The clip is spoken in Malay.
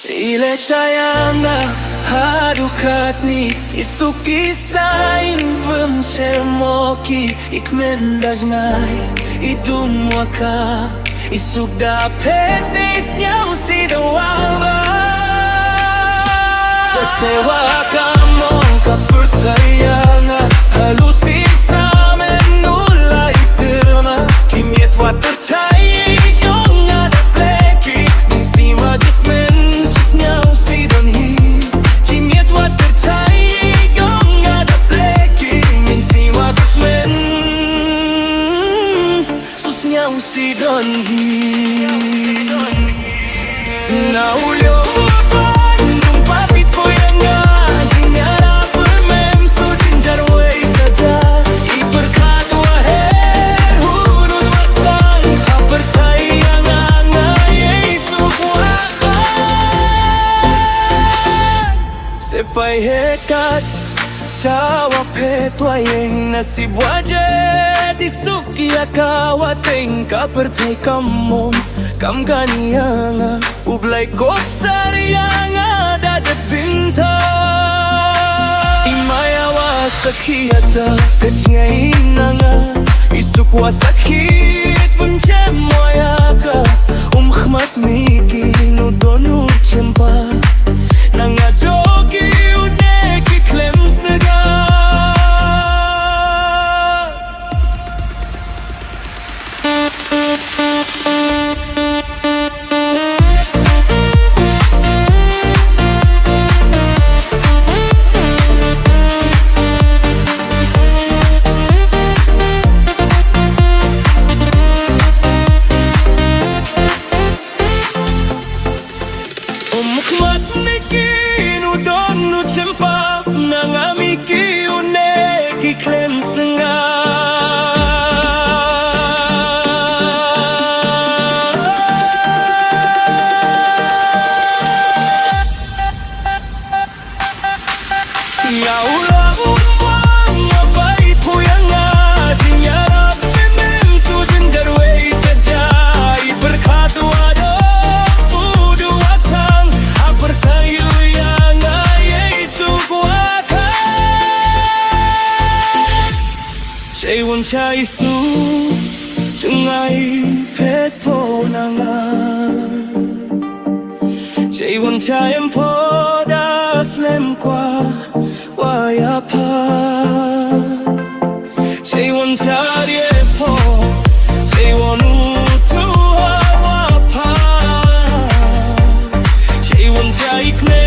Ile chayanga hadukatni isuki sain vmchemoki ikmendaż ngai idumwaka isugda pete isniał si do wanga Tewa kamon kapurtsayanga halutin samen nula itirma kimyet water chay yonga da pleki nisima jitmen susnyał si don hi kimyet water chay yonga da pleki nisima jitmen susnyał si don hi naulyo Sepay hekat Chawa petwa yang nasib wajah Disuki akawa tengka pertai kamon Kam kaniyanga Ublay kopsar yang ada de pinta Imayawa sakiyata Kecnya inanga Isukwa sakit Puncem wayaka Khmat miki Nudonu cempa Nanga jogi uneki klems nega Khmat miki nudonu cempa Nanga miki uneki klems nga Ya Allah umwang ngabait po yang ngajing yarap Memem sujin jarway sajay Berkat wado Udu watang Apertayu yang ayay sugwaka Cheiwon chaisu Jengay pet po nanga Cheiwon chayem po das lem kwa Wayapa Cheiwon charye po Cheiwon utu hawapa Cheiwon jaikne